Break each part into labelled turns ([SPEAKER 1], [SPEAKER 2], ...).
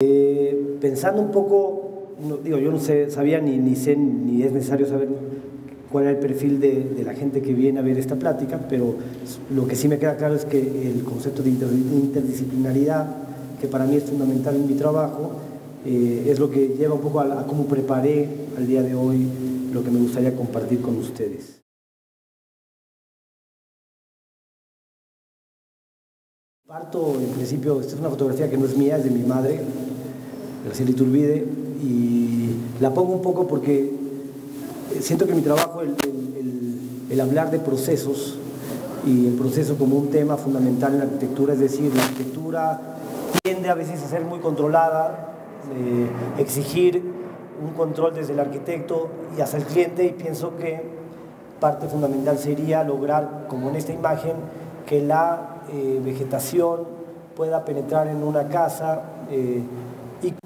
[SPEAKER 1] Pensando un poco, yo no sabía ni sé ni es necesario saber cuál era el perfil de la gente que viene a ver esta plática, pero lo que sí me queda claro es que el concepto de interdisciplinaridad, que para mí es fundamental en mi trabajo, es lo que lleva un poco a cómo preparé al día de hoy lo que me gustaría compartir con ustedes. Parto, en principio, esta es una fotografía que no es mía, es de mi madre, Graciela Iturbide, y la pongo un poco porque siento que mi trabajo, el hablar de procesos y el proceso como un tema fundamental en la arquitectura, es decir, la arquitectura tiende a veces a ser muy controlada, exigir un control desde el arquitecto y hacia el cliente, y pienso que parte fundamental sería lograr, como en esta imagen, que la vegetación pueda penetrar en una casa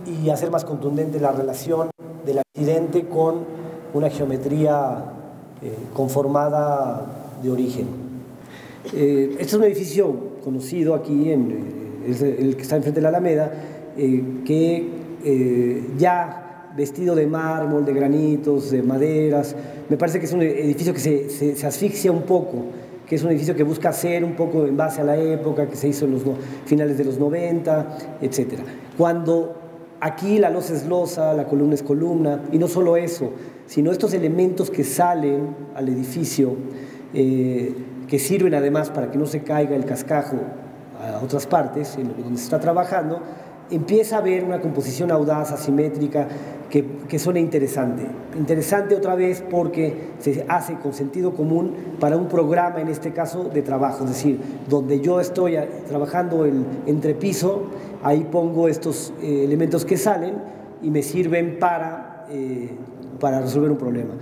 [SPEAKER 1] y hacer más contundente la relación del accidente con una geometría conformada de origen. Este es un edificio conocido aquí, es el que está enfrente de la Alameda, que ya vestido de mármol, de granitos, de maderas, me parece que es un edificio que se asfixia un poco, que es un edificio que busca hacer un poco en base a la época, que se hizo en los finales de los 90, etc. Cuando aquí la losa es losa, la columna es columna, y no solo eso, sino estos elementos que salen al edificio, que sirven además para que no se caiga el cascajo a otras partes, donde se está trabajando, empieza a haber una composición audaz, asimétrica, que suena interesante. Interesante otra vez porque se hace con sentido común para un programa, en este caso, de trabajo. Es decir, donde yo estoy trabajando el entrepiso, ahí pongo estos elementos que salen y me sirven para resolver un problema.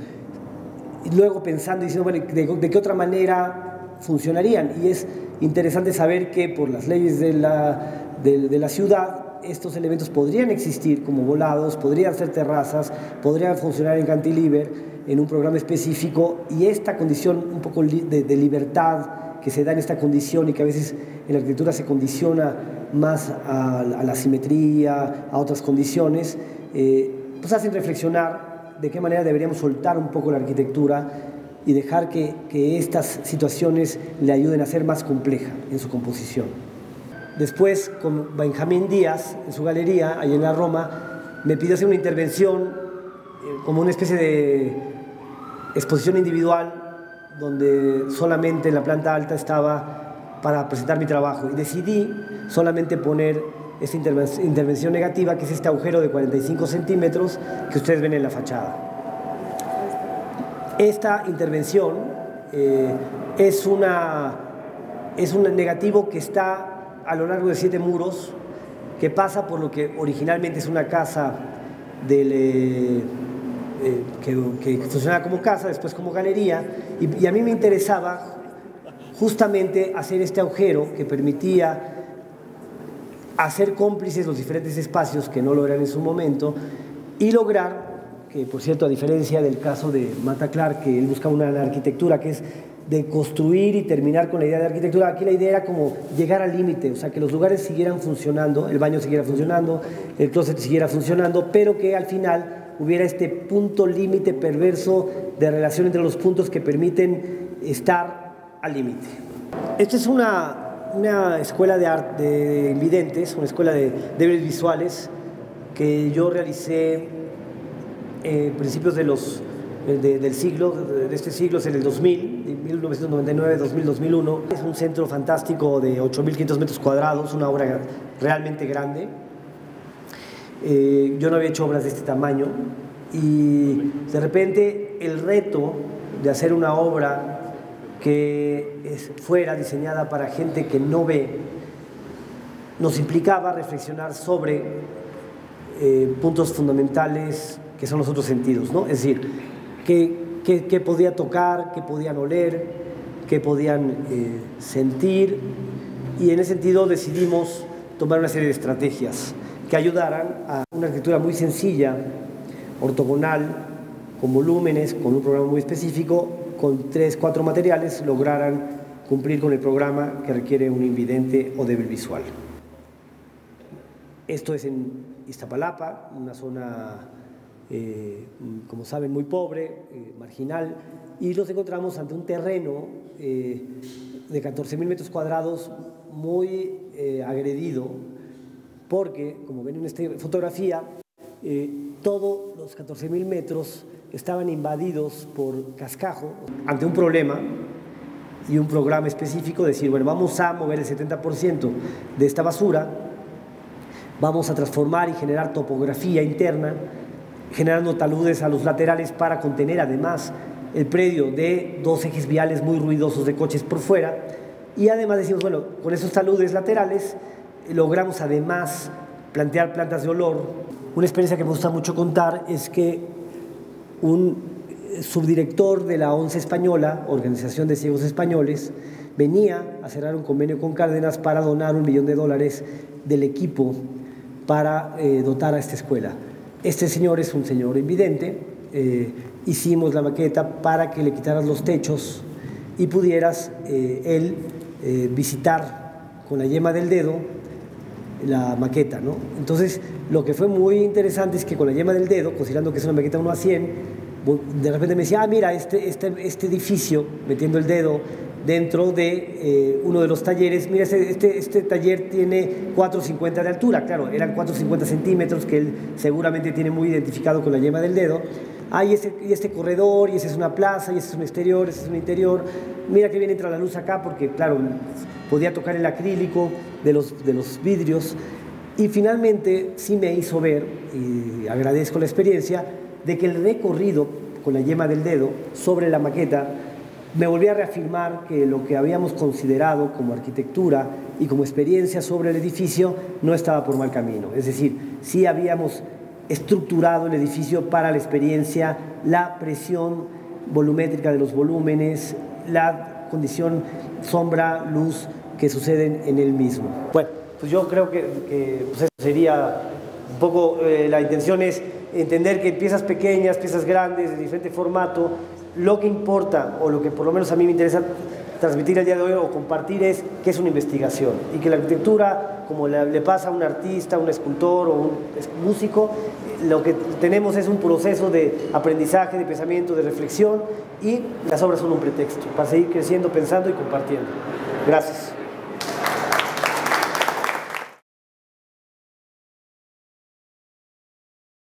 [SPEAKER 1] Y luego pensando y diciendo, bueno, ¿de qué otra manera funcionarían? Y es interesante saber que por las leyes de la ciudad, estos elementos podrían existir como volados, podrían ser terrazas, podrían funcionar en cantilever, en un programa específico, y esta condición un poco de libertad que se da en esta condición y que a veces en la arquitectura se condiciona más a la simetría, a otras condiciones, pues hacen reflexionar de qué manera deberíamos soltar un poco la arquitectura y dejar que estas situaciones le ayuden a ser más compleja en su composición. Después, con Benjamín Díaz, en su galería, ahí en la Roma, me pidió hacer una intervención como una especie de exposición individual, donde solamente en la planta alta estaba para presentar mi trabajo. Y decidí solamente poner esta intervención negativa, que es este agujero de 45 centímetros que ustedes ven en la fachada. Esta intervención es un negativo que está a lo largo de 7 muros, que pasa por lo que originalmente es una casa que funcionaba como casa, después como galería, y a mí me interesaba justamente hacer este agujero que permitía hacer cómplices los diferentes espacios que no lo eran en su momento, y lograr que, por cierto, a diferencia del caso de Mata Clark, que él buscaba una arquitectura que es de construir y terminar con la idea de arquitectura, aquí la idea era como llegar al límite, o sea, que los lugares siguieran funcionando, el baño siguiera funcionando, el closet siguiera funcionando, pero que al final hubiera este punto límite perverso de relación entre los puntos que permiten estar al límite. Esta es una escuela de arte de videntes, una escuela de débiles visuales que yo realicé principios del siglo, de este siglo, es en el 2000, de 1999, 2000, 2001. Es un centro fantástico de 8.500 metros cuadrados, una obra realmente grande. Yo no había hecho obras de este tamaño y de repente el reto de hacer una obra que fuera diseñada para gente que no ve nos implicaba reflexionar sobre puntos fundamentales que son los otros sentidos, ¿no? Es decir, qué podía tocar, qué podían oler, qué podían sentir, y en ese sentido decidimos tomar una serie de estrategias que ayudaran a una arquitectura muy sencilla, ortogonal, con volúmenes, con un programa muy específico, con 3, 4 materiales, lograran cumplir con el programa que requiere un invidente o débil visual. Esto es en Iztapalapa, una zona, como saben, muy pobre, marginal, y los encontramos ante un terreno de 14.000 metros cuadrados muy agredido, porque, como ven en esta fotografía, todos los 14.000 metros estaban invadidos por cascajo, ante un problema y un programa específico, decir, bueno, vamos a mover el 70% de esta basura, vamos a transformar y generar topografía interna, generando taludes a los laterales para contener además el predio de 2 ejes viales muy ruidosos de coches por fuera, y además decimos, bueno, con esos taludes laterales logramos además plantear plantas de olor. Una experiencia que me gusta mucho contar es que un subdirector de la ONCE Española, Organización de Ciegos Españoles, venía a cerrar un convenio con Cárdenas para donar $1 millón del equipo para dotar a esta escuela. Este señor es un señor invidente, hicimos la maqueta para que le quitaras los techos y pudieras él visitar con la yema del dedo la maqueta, ¿no? Entonces, lo que fue muy interesante es que con la yema del dedo, considerando que es una maqueta 1:100, de repente me decía, mira, este edificio, metiendo el dedo dentro de uno de los talleres, mira, este taller tiene 4,50 de altura, claro, eran 4,50 centímetros que él seguramente tiene muy identificado con la yema del dedo. Y este corredor, y esa es una plaza, y ese es un exterior, ese es un interior. Mira que bien entra la luz acá, porque claro, podía tocar el acrílico de los vidrios. Y finalmente sí me hizo ver, y agradezco la experiencia, de que el recorrido con la yema del dedo sobre la maqueta me volvía a reafirmar que lo que habíamos considerado como arquitectura y como experiencia sobre el edificio no estaba por mal camino. Es decir, sí habíamos estructurado el edificio para la experiencia, la presión volumétrica de los volúmenes, la condición sombra-luz que suceden en el mismo. Bueno, pues yo creo que pues eso sería un poco, la intención es entender que piezas pequeñas, piezas grandes, de diferente formato, lo que importa, o lo que por lo menos a mí me interesa transmitir el día de hoy o compartir, es que es una investigación y que la arquitectura, como le pasa a un artista, un escultor o un músico, lo que tenemos es un proceso de aprendizaje, de pensamiento, de reflexión, y las obras son un pretexto para seguir creciendo, pensando y compartiendo. Gracias.